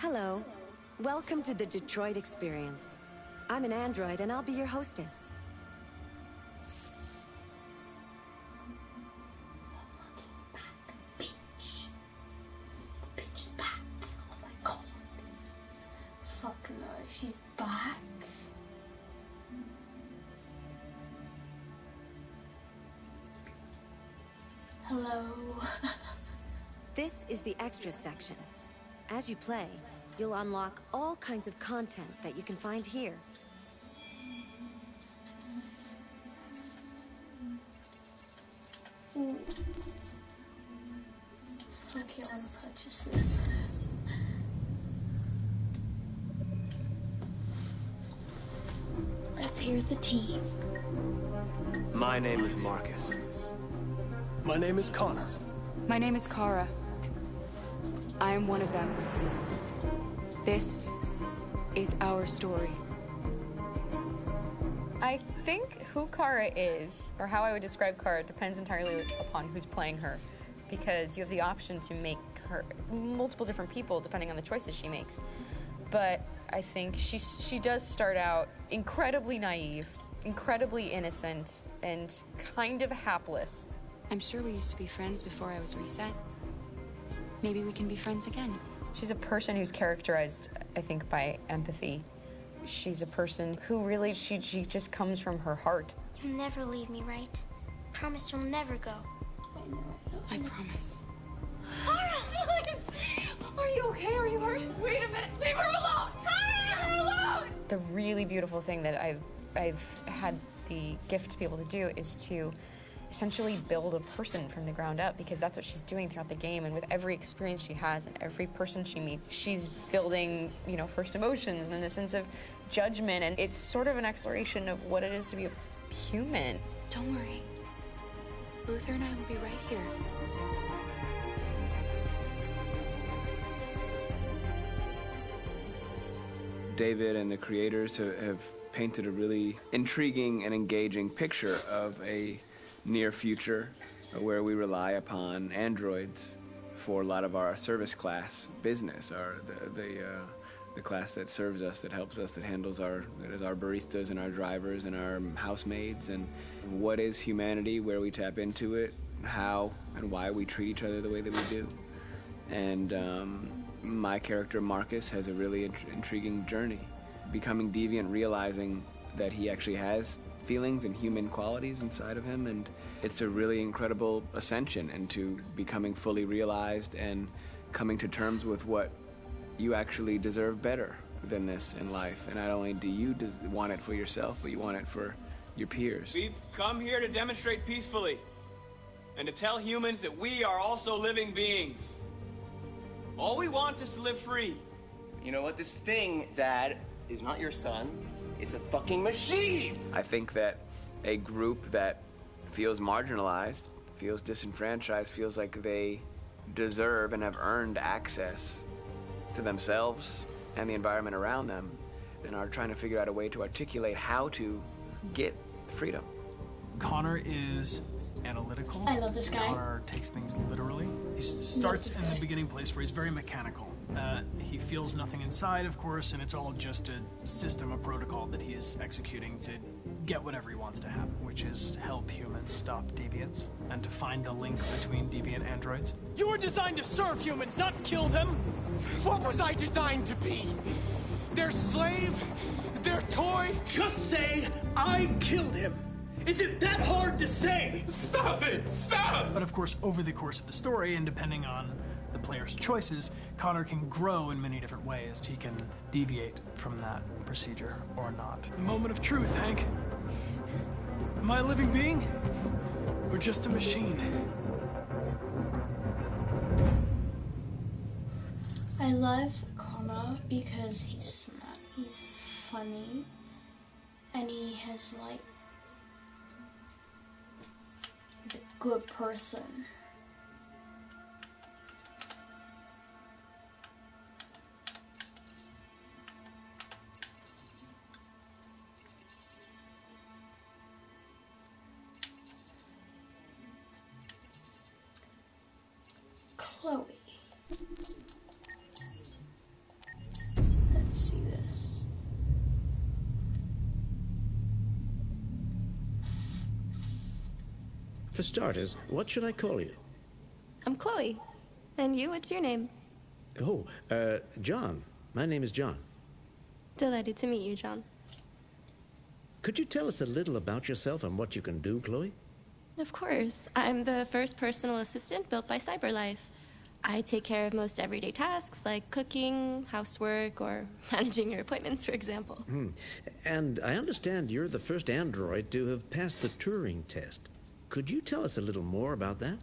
Hello. Welcome to the Detroit Experience. I'm an android and I'll be your hostess. Bitch. Bitch is back. Oh my god. Fucking no, she's back. Hello. This is the extras section. As you play, you'll unlock all kinds of content that you can find here. Ooh. Okay, I want to purchase this. Let's hear the team. My name is Marcus. My name is Connor. My name is Kara. I am one of them. This is our story. I think who Kara is, or how I would describe Kara, depends entirely upon who's playing her, because you have the option to make her multiple different people depending on the choices she makes. But I think she does start out incredibly naive, incredibly innocent, and kind of hapless. I'm sure we used to be friends before I was reset. Maybe we can be friends again. She's a person who's characterized, I think, by empathy. She's a person who really, she just comes from her heart. You'll never leave me, right? Promise you'll never go. I promise. Kara! Please! Are you okay? Are you hurt? Wait a minute! Leave her alone! Kara! Leave her alone! The really beautiful thing that I've had the gift to be able to do is to essentially build a person from the ground up, because that's what she's doing throughout the game. And with every experience she has and every person she meets, she's building, you know, first emotions and then the sense of judgment. And it's sort of an exploration of what it is to be a human. Don't worry. Luther and I will be right here. David and the creators have painted a really intriguing and engaging picture of a near future where we rely upon androids for a lot of our service class business, the class that serves us, that helps us, that handles our baristas and our drivers and our housemaids. And what is humanity, where we tap into it, how and why we treat each other the way that we do. And my character Marcus has a really intriguing journey, becoming deviant, realizing that he actually has feelings and human qualities inside of him, and it's a really incredible ascension into becoming fully realized and coming to terms with what you actually deserve better than this in life. And not only do you want it for yourself, but you want it for your peers. We've come here to demonstrate peacefully and to tell humans that we are also living beings. All we want is to live free. You know what? This thing, Dad, is not your son. It's a fucking machine! I think that a group that feels marginalized, feels disenfranchised, feels like they deserve and have earned access to themselves and the environment around them, and are trying to figure out a way to articulate how to get freedom. Connor is analytical. I love this guy. Connor takes things literally. He starts in the beginning place where he's very mechanical. He feels nothing inside, of course, and it's all just a system, a protocol that he is executing to get whatever he wants to happen, which is help humans stop deviants and to find the link between deviant androids. You were designed to serve humans, not kill them. What was I designed to be? Their slave? Their toy? Just say, I killed him. Is it that hard to say? Stop it! Stop! But of course, over the course of the story, and depending on the player's choices, Connor can grow in many different ways. He can deviate from that procedure or not. Moment of truth, Hank. Am I a living being? Or just a machine? I love Connor because he's smart, he's funny, and he has like, he's a good person. Chloe. For starters, what should I call you? I'm Chloe. And you, what's your name? Oh, John. My name is John. Delighted to meet you, John. Could you tell us a little about yourself and what you can do, Chloe? Of course. I'm the first personal assistant built by CyberLife. I take care of most everyday tasks like cooking, housework, or managing your appointments, for example. And I understand you're the first android to have passed the Turing test. Could you tell us a little more about that?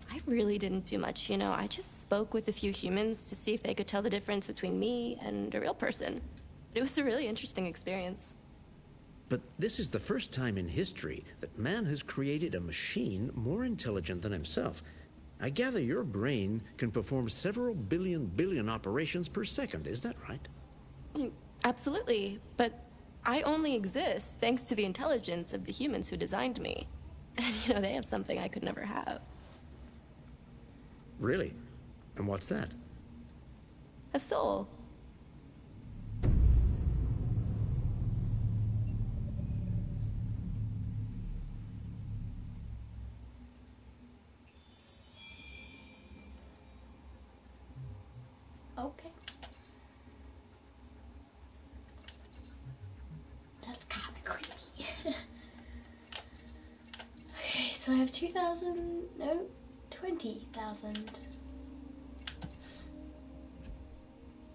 I really didn't do much, you know. I just spoke with a few humans to see if they could tell the difference between me and a real person. It was a really interesting experience. But this is the first time in history that man has created a machine more intelligent than himself. I gather your brain can perform several billion operations per second, is that right? Absolutely, but I only exist thanks to the intelligence of the humans who designed me. And, you know, they have something I could never have. Really? And what's that? A soul. Okay. That's kind of creepy. Okay, so I have 2,000, no, 20,000.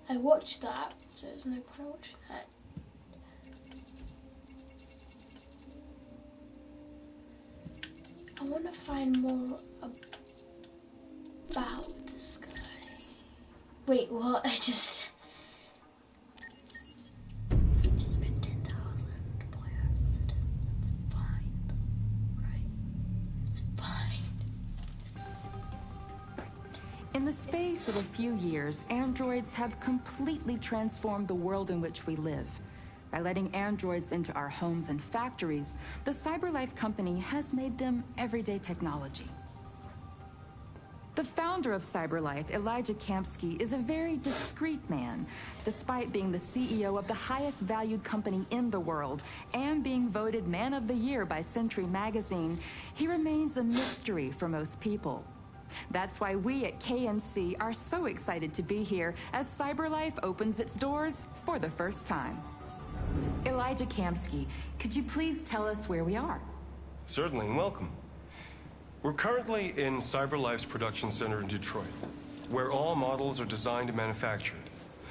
I watched that, so there's no point watching that. I want to find more about this guy. Wait, what? I just been 10,000 by accident. It's fine, though, right? It's fine. In the space of a few years, androids have completely transformed the world in which we live. By letting androids into our homes and factories, the CyberLife company has made them everyday technology. The founder of CyberLife, Elijah Kamsky, is a very discreet man. Despite being the CEO of the highest valued company in the world and being voted Man of the Year by Century Magazine, he remains a mystery for most people. That's why we at KNC are so excited to be here as CyberLife opens its doors for the first time. Elijah Kamsky, could you please tell us where we are? Certainly, and welcome. We're currently in CyberLife's production center in Detroit, where all models are designed and manufactured.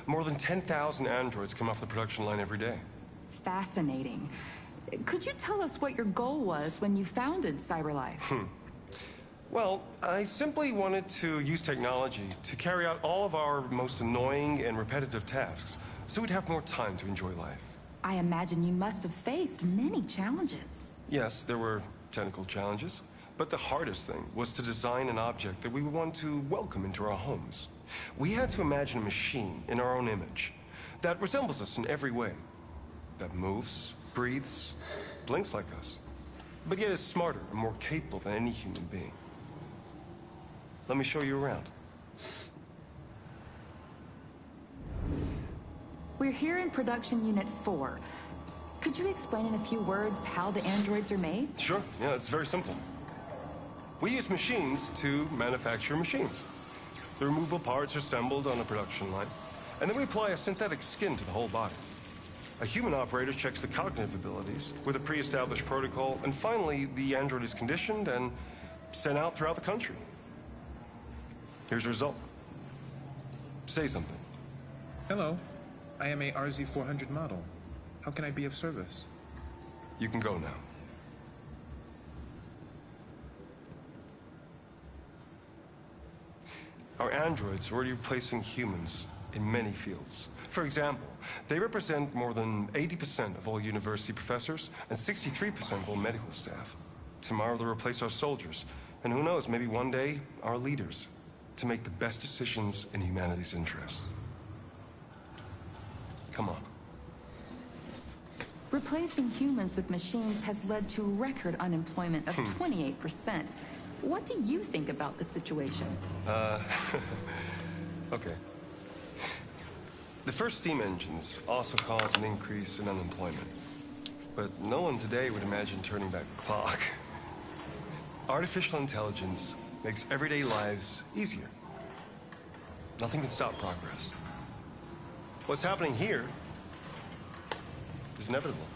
More than 10,000 androids come off the production line every day. Fascinating. Could you tell us what your goal was when you founded CyberLife? Well, I simply wanted to use technology to carry out all of our most annoying and repetitive tasks, so we'd have more time to enjoy life. I imagine you must have faced many challenges. Yes, there were technical challenges. But the hardest thing was to design an object that we would want to welcome into our homes. We had to imagine a machine in our own image that resembles us in every way. That moves, breathes, blinks like us, but yet is smarter and more capable than any human being. Let me show you around. We're here in Production Unit 4. Could you explain in a few words how the androids are made? Sure, yeah, it's very simple. We use machines to manufacture machines. The removable parts are assembled on a production line, and then we apply a synthetic skin to the whole body. A human operator checks the cognitive abilities with a pre-established protocol, and finally, the android is conditioned and sent out throughout the country. Here's the result. Say something. Hello. I am a RZ-400 model. How can I be of service? You can go now. Our androids are already replacing humans in many fields. For example, they represent more than 80% of all university professors and 63% of all medical staff. Tomorrow they'll replace our soldiers, and who knows, maybe one day, our leaders, to make the best decisions in humanity's interest. Come on. Replacing humans with machines has led to record unemployment of 28%. What do you think about the situation? Okay. The first steam engines also caused an increase in unemployment. But no one today would imagine turning back the clock. Artificial intelligence makes everyday lives easier. Nothing can stop progress. What's happening here is inevitable.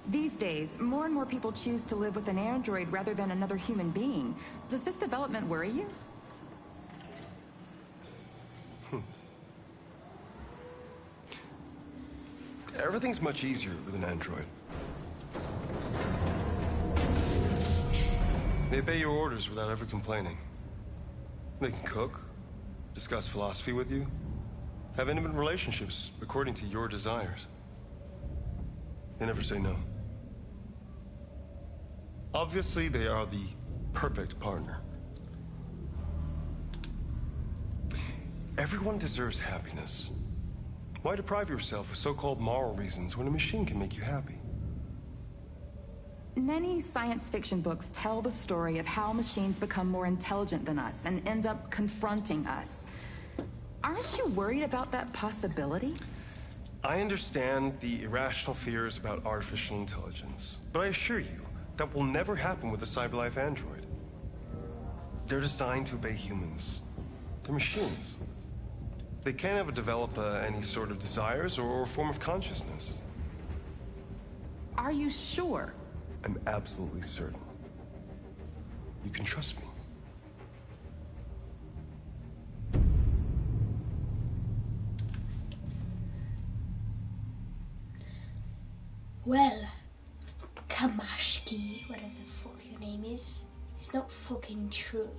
These days, more and more people choose to live with an android rather than another human being. Does this development worry you? Everything's much easier with an android. They obey your orders without ever complaining. They can cook, discuss philosophy with you, have intimate relationships according to your desires. They never say no. Obviously, they are the perfect partner. Everyone deserves happiness. Why deprive yourself of so-called moral reasons when a machine can make you happy? Many science fiction books tell the story of how machines become more intelligent than us and end up confronting us. Aren't you worried about that possibility? I understand the irrational fears about artificial intelligence, but I assure you, that will never happen with a CyberLife android. They're designed to obey humans. They're machines. They can't ever develop any sort of desires or form of consciousness. Are you sure? I'm absolutely certain. You can trust me. Well, Kamashki, whatever the fuck your name is, it's not fucking true.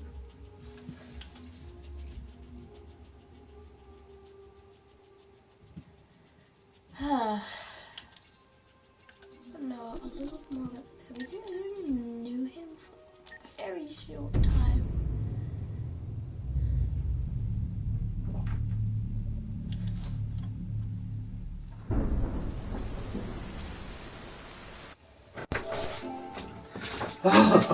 I know a little more about this guy. I only knew him for a very short time.